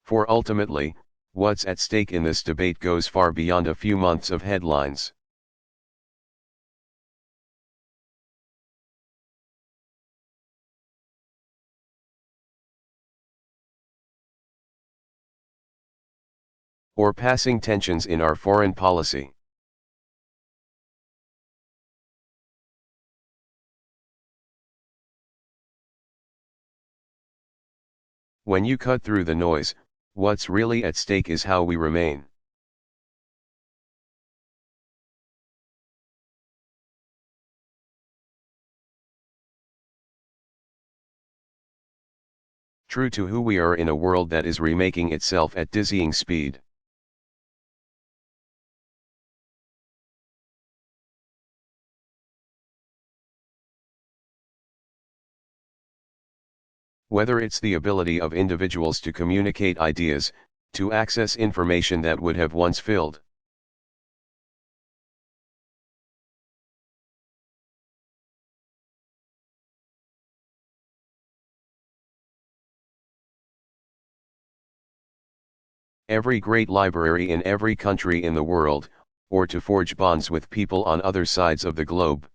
For ultimately, what's at stake in this debate goes far beyond a few months of headlines. Or passing tensions in our foreign policy. When you cut through the noise, what's really at stake is how we remain. True to who we are in a world that is remaking itself at dizzying speed. Whether it's the ability of individuals to communicate ideas, to access information that would have once filled every great library in every country in the world, or to forge bonds with people on other sides of the globe.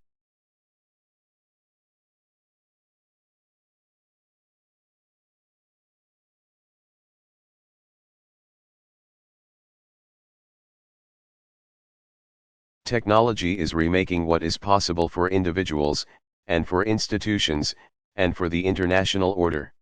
Technology is remaking what is possible for individuals, and for institutions, and for the international order.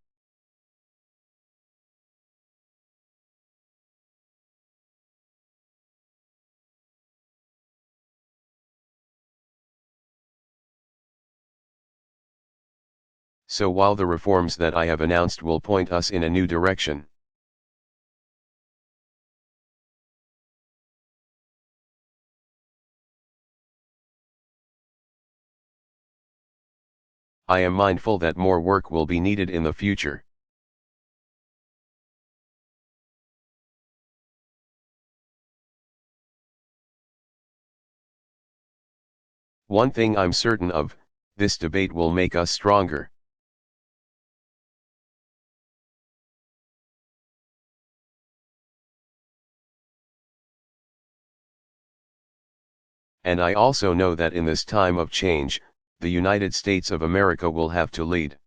So while the reforms that I have announced will point us in a new direction, I am mindful that more work will be needed in the future. One thing I'm certain of, this debate will make us stronger. And I also know that in this time of change, the United States of America will have to lead.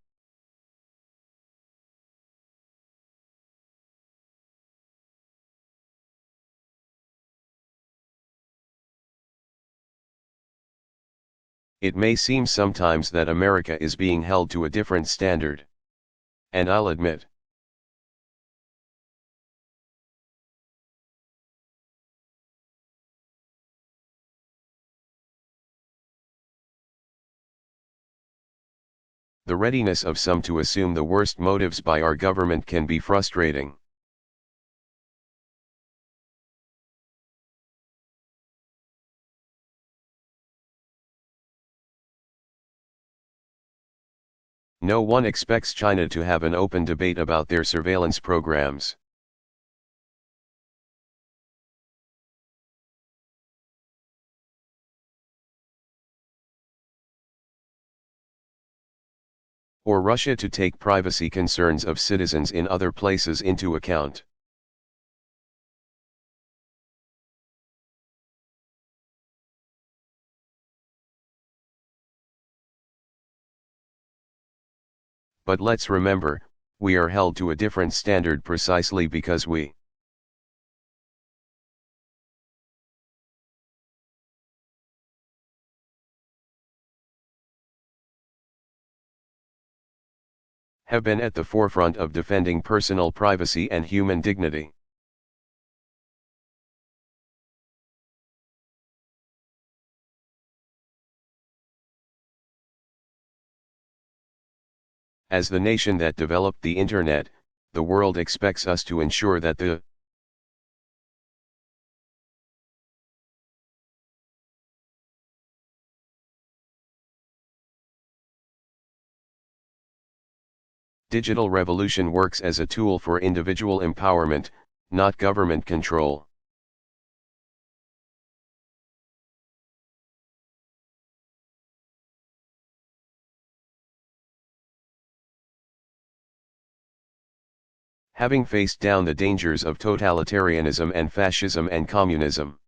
It may seem sometimes that America is being held to a different standard. And I'll admit, the readiness of some to assume the worst motives by our government can be frustrating. No one expects China to have an open debate about their surveillance programs. Or Russia to take privacy concerns of citizens in other places into account. But let's remember, we are held to a different standard precisely because we have been at the forefront of defending personal privacy and human dignity. As the nation that developed the Internet, the world expects us to ensure that the digital revolution works as a tool for individual empowerment, not government control. having faced down the dangers of totalitarianism and fascism and communism.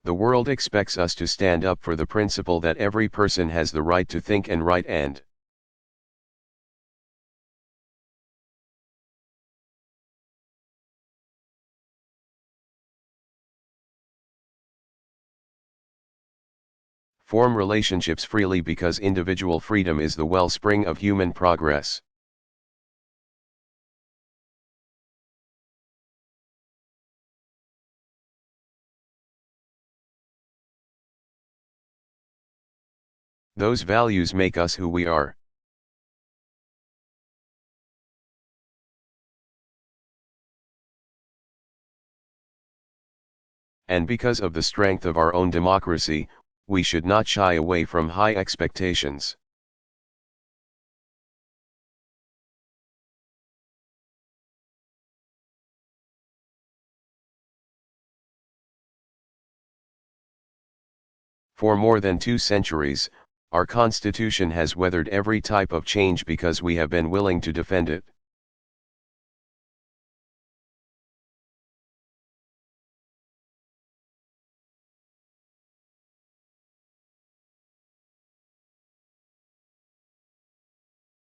The world expects us to stand up for the principle that every person has the right to think and write and form relationships freely, because individual freedom is the wellspring of human progress. Those values make us who we are. And because of the strength of our own democracy, we should not shy away from high expectations. For more than 2 centuries, our Constitution has weathered every type of change because we have been willing to defend it.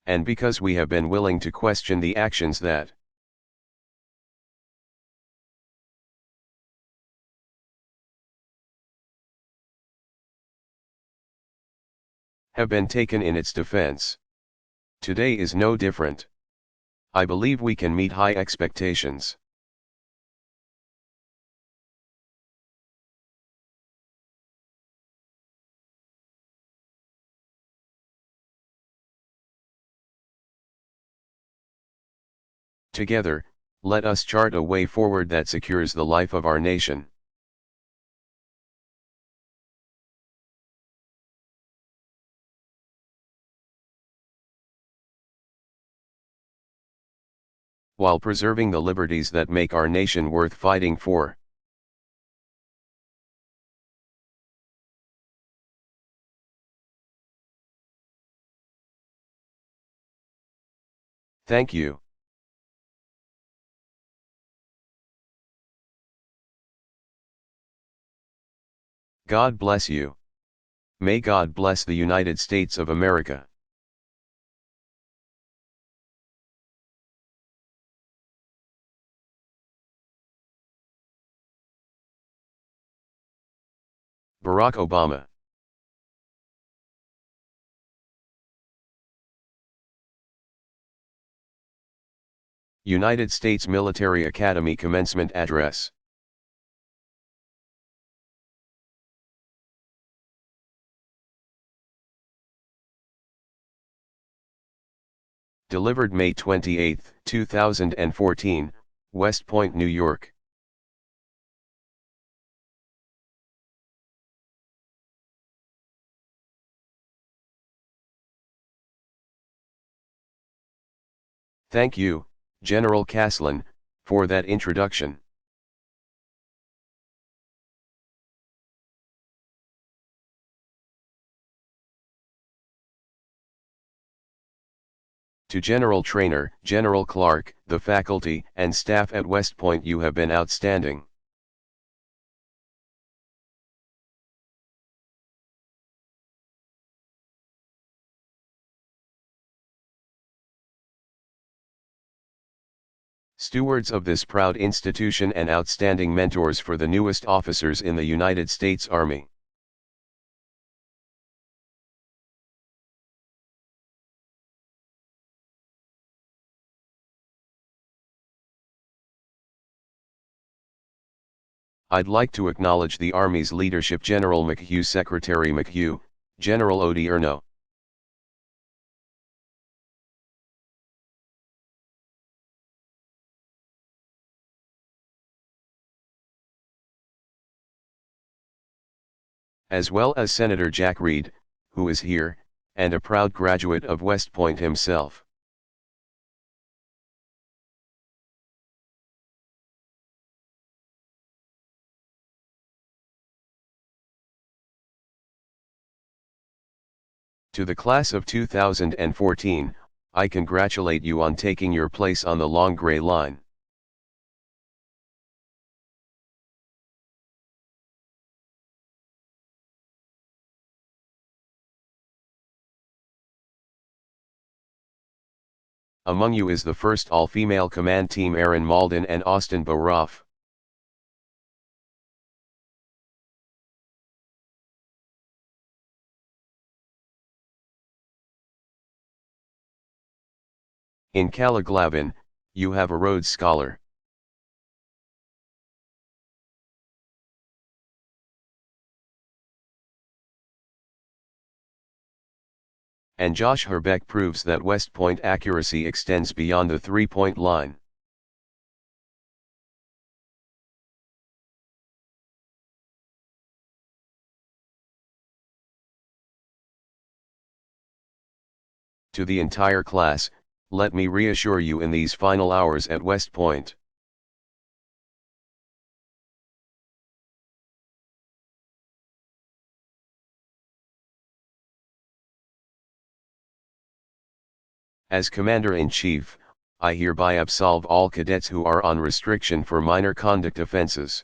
And because we have been willing to question the actions that have been taken in its defense. Today is no different. I believe we can meet high expectations. Together, let us chart a way forward that secures the life of our nation. While preserving the liberties that make our nation worth fighting for. Thank you. God bless you. May God bless the United States of America. Barack Obama. United States Military Academy Commencement Address. Delivered May 28, 2014, West Point, New York. Thank you, General Caslin, for that introduction. To General Trainer, General Clark, the faculty and staff at West Point, you have been outstanding. Stewards of this proud institution and outstanding mentors for the newest officers in the United States Army. I'd like to acknowledge the Army's leadership: General McHugh, Secretary McHugh, General Odierno, as well as Senator Jack Reed, who is here, and a proud graduate of West Point himself. To the class of 2014, I congratulate you on taking your place on the long gray line. Among you is the first all-female command team Erin Malden and Austin Boroff. In Kalaglavin, you have a Rhodes Scholar. And Josh Herbeck proves that West Point accuracy extends beyond the three-point line. To the entire class, let me reassure you in these final hours at West Point. As Commander-in-Chief, I hereby absolve all cadets who are on restriction for minor conduct offenses.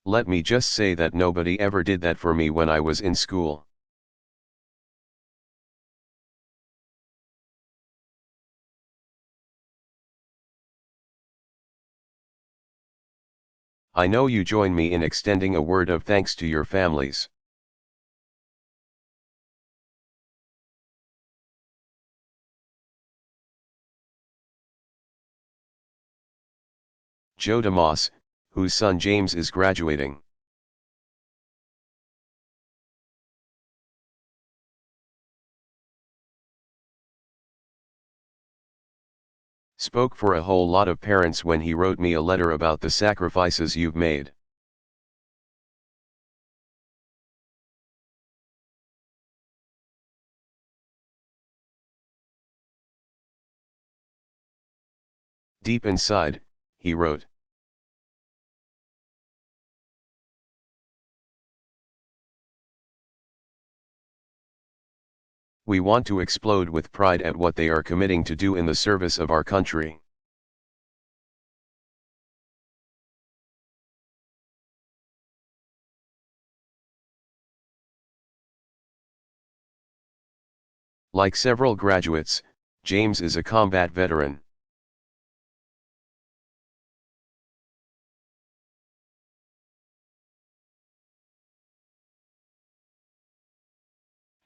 Let me just say that nobody ever did that for me when I was in school. I know you join me in extending a word of thanks to your families. Joe DeMoss, whose son James is graduating. Spoke for a whole lot of parents when he wrote me a letter about the sacrifices you've made. Deep inside, he wrote, "We want to explode with pride at what they are committing to do in the service of our country. Like several graduates, James is a combat veteran.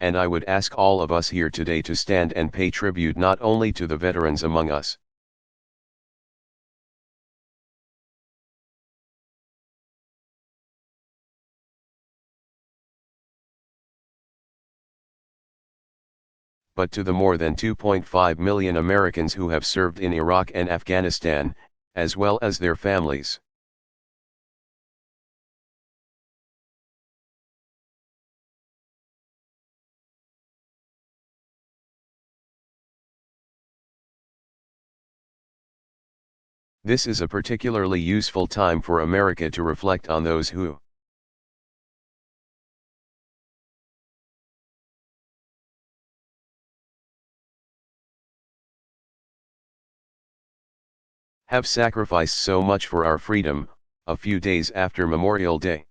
And I would ask all of us here today to stand and pay tribute not only to the veterans among us, but to the more than 2.5 million Americans who have served in Iraq and Afghanistan, as well as their families. This is a particularly useful time for America to reflect on those who have sacrificed so much for our freedom. A few days after Memorial Day,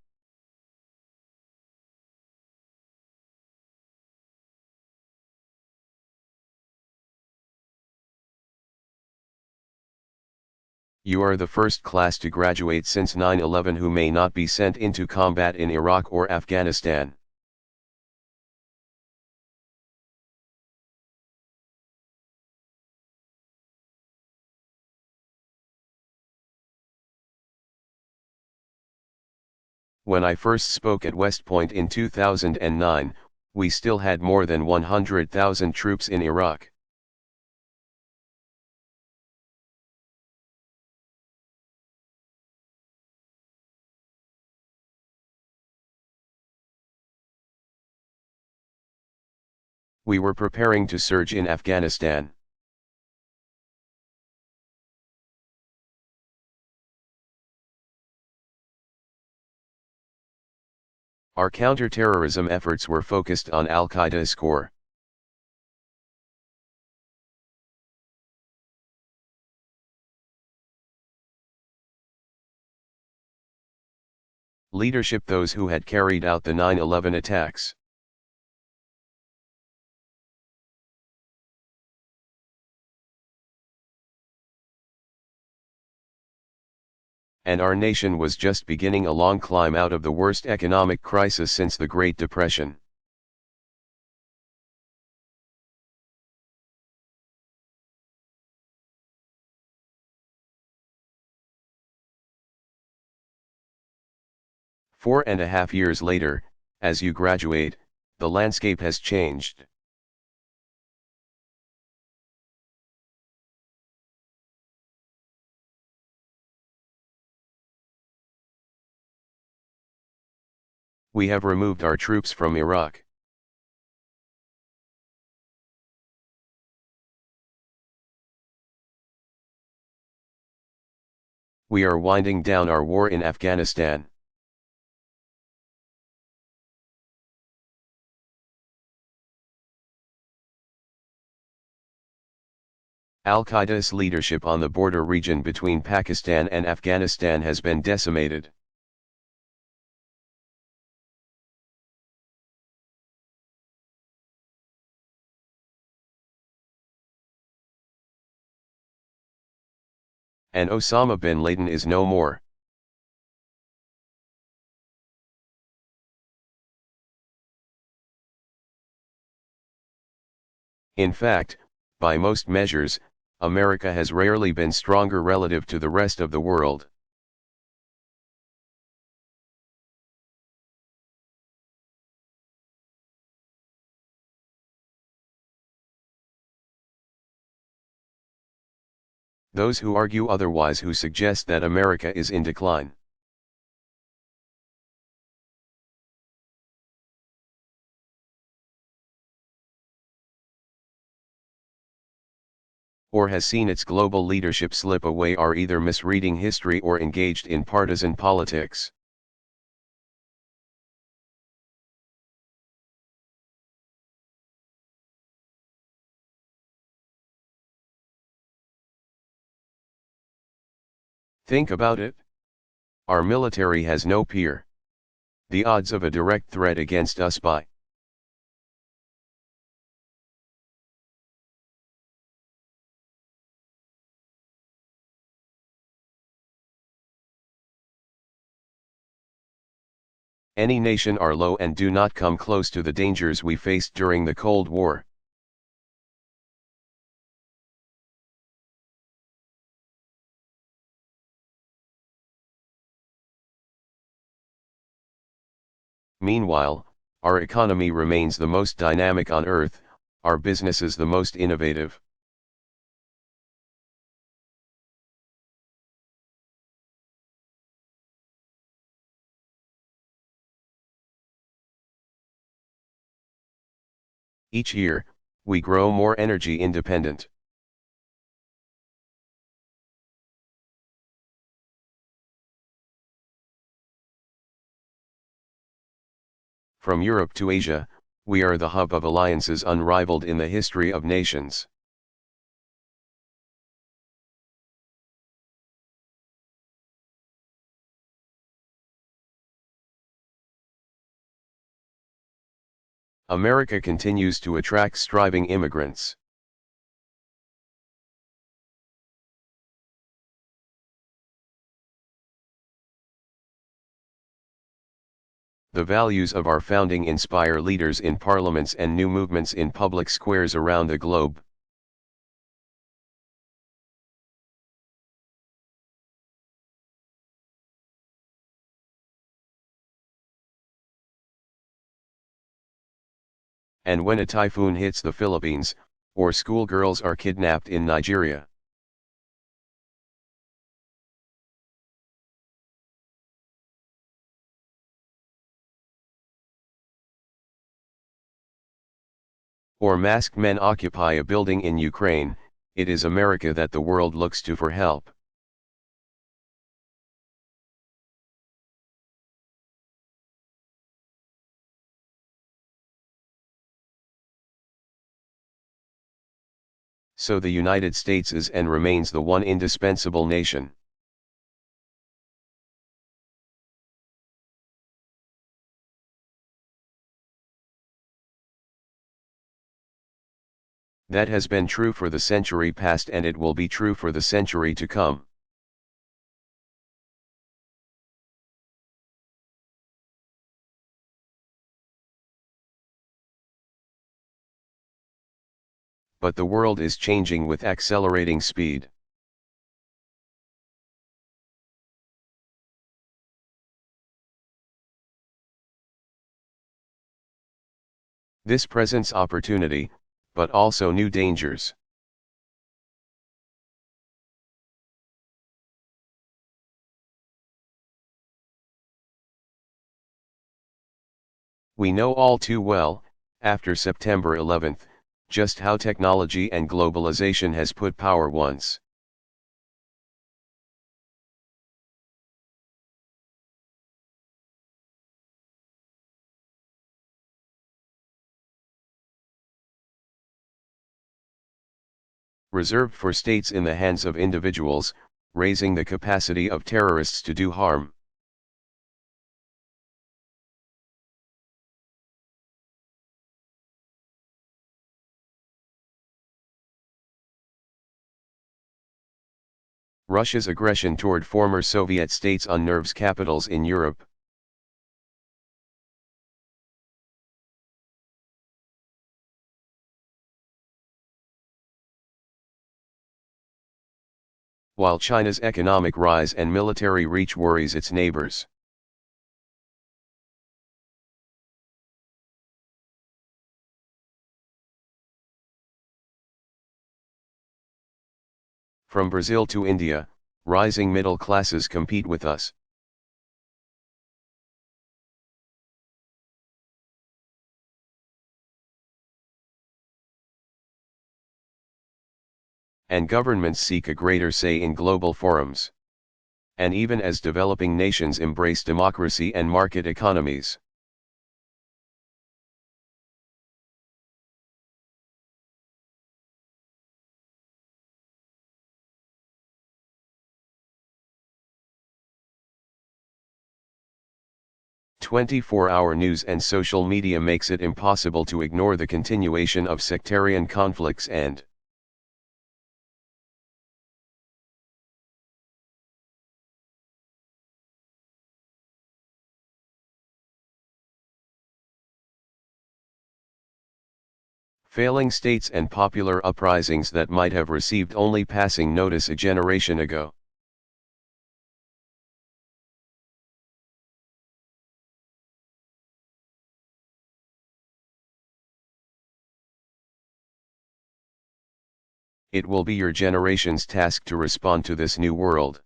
you are the first class to graduate since 9/11 who may not be sent into combat in Iraq or Afghanistan. When I first spoke at West Point in 2009, we still had more than 100,000 troops in Iraq. We were preparing to surge in Afghanistan. Our counter-terrorism efforts were focused on Al-Qaeda's core. Leadership: those who had carried out the 9/11 attacks. And our nation was just beginning a long climb out of the worst economic crisis since the Great Depression. Four and a half years later, as you graduate, the landscape has changed. We have removed our troops from Iraq. We are winding down our war in Afghanistan. Al-Qaeda's leadership on the border region between Pakistan and Afghanistan has been decimated. And Osama bin Laden is no more. In fact, by most measures, America has rarely been stronger relative to the rest of the world. Those who argue otherwise, who suggest that America is in decline, or has seen its global leadership slip away, are either misreading history or engaged in partisan politics. Think about it. Our military has no peer. The odds of a direct threat against us by any nation are low and do not come close to the dangers we faced during the Cold War. Meanwhile, our economy remains the most dynamic on Earth, our businesses the most innovative. Each year, we grow more energy independent. From Europe to Asia, we are the hub of alliances unrivaled in the history of nations. America continues to attract striving immigrants. The values of our founding inspire leaders in parliaments and new movements in public squares around the globe. And when a typhoon hits the Philippines, or schoolgirls are kidnapped in Nigeria, or masked men occupy a building in Ukraine, it is America that the world looks to for help. so the United States is and remains the one indispensable nation. That has been true for the century past and it will be true for the century to come. But the world is changing with accelerating speed. This presents opportunity, but also new dangers. We know all too well, after September 11th, just how technology and globalization has put power once. Reserved for states in the hands of individuals, raising the capacity of terrorists to do harm. Russia's aggression toward former Soviet states unnerves capitals in Europe. While China's economic rise and military reach worries its neighbors. From Brazil to India, rising middle classes compete with us. And governments seek a greater say in global forums. And even as developing nations embrace democracy and market economies. "24-hour news and social media makes it impossible to ignore the continuation of sectarian conflicts and failing states and popular uprisings that might have received only passing notice a generation ago. It will be your generation's task to respond to this new world.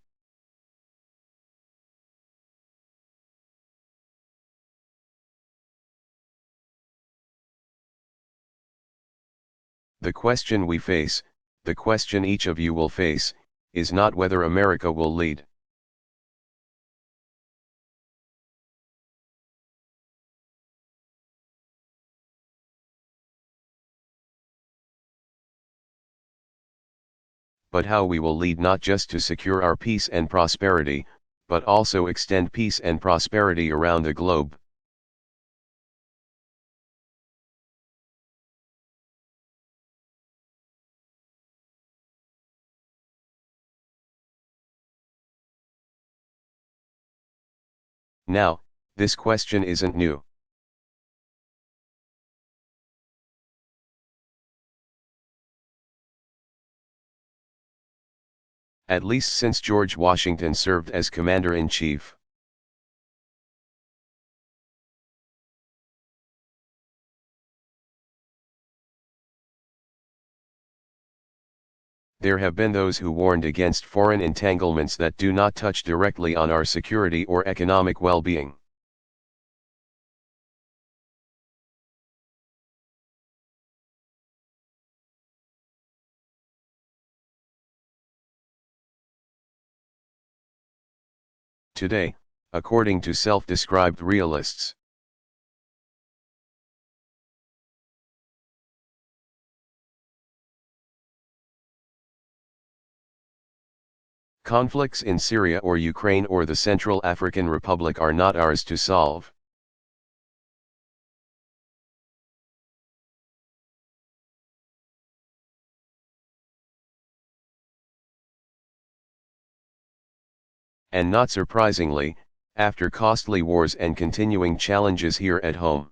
The question we face, the question each of you will face, is not whether America will lead. But how we will lead, not just to secure our peace and prosperity, but also extend peace and prosperity around the globe. Now, this question isn't new. At least since George Washington served as Commander-in-Chief. There have been those who warned against foreign entanglements that do not touch directly on our security or economic well-being. Today, according to self-described realists, Conflicts in Syria or Ukraine or the Central African Republic are not ours to solve. And not surprisingly, after costly wars and continuing challenges here at home.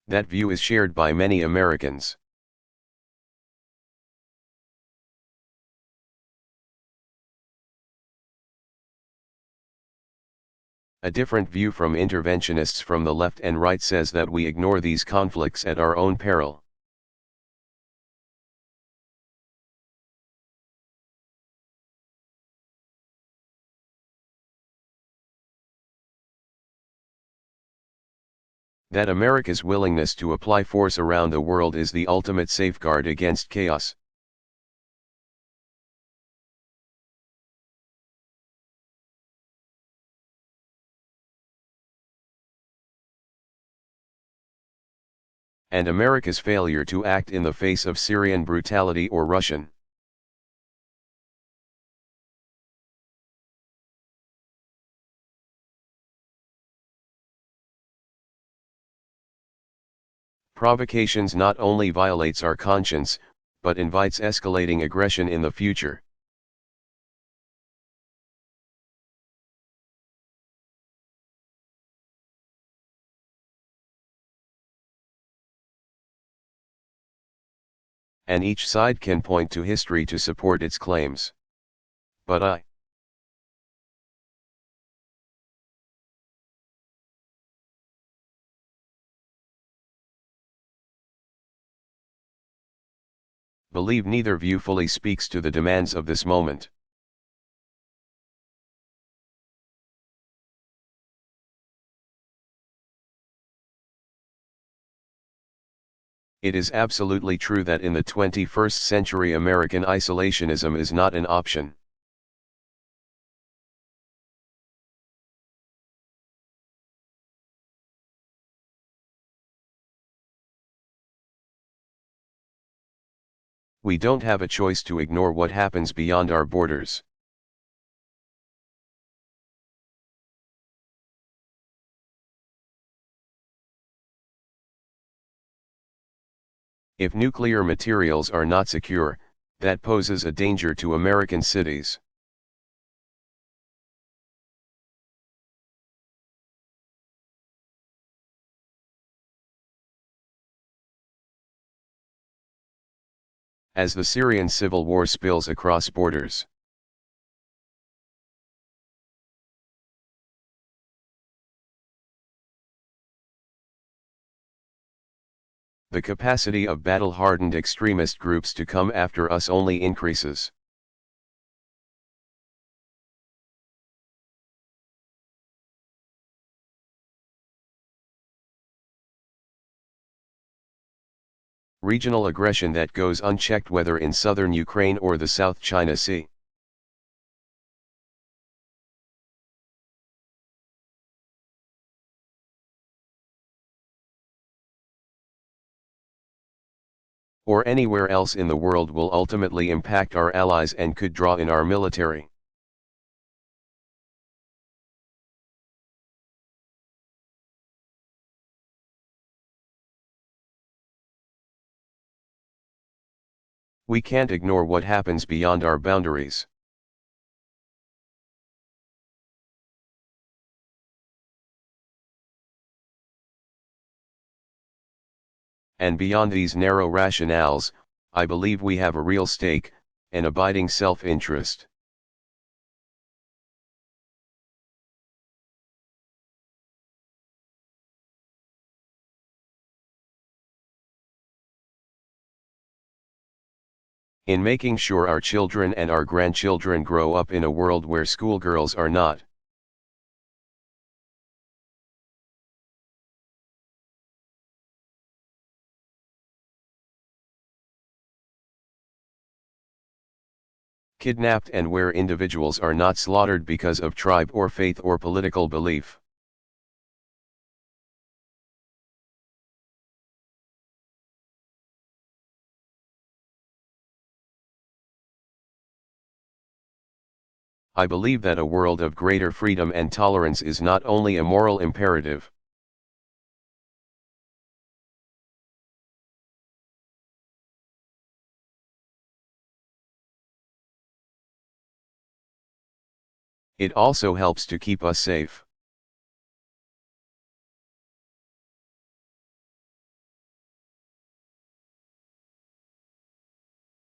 That view is shared by many Americans. A different view from interventionists from the left and right says that we ignore these conflicts at our own peril. That America's willingness to apply force around the world is the ultimate safeguard against chaos. And America's failure to act in the face of Syrian brutality or Russian provocations not only violates our conscience, but invites escalating aggression in the future. And each side can point to history to support its claims. But I believe neither view fully speaks to the demands of this moment. It is absolutely true that in the 21st century American isolationism is not an option. We don't have a choice to ignore what happens beyond our borders. If nuclear materials are not secure, that poses a danger to American cities. As the Syrian civil war spills across borders. The capacity of battle-hardened extremist groups to come after us only increases. Regional aggression that goes unchecked whether in southern Ukraine or the South China Sea. Or anywhere else in the world will ultimately impact our allies and could draw in our military. We can't ignore what happens beyond our boundaries. And beyond these narrow rationales, I believe we have a real stake, an abiding self-interest. In making sure our children and our grandchildren grow up in a world where schoolgirls are not kidnapped and where individuals are not slaughtered because of tribe or faith or political belief. I believe that a world of greater freedom and tolerance is not only a moral imperative. It also helps to keep us safe.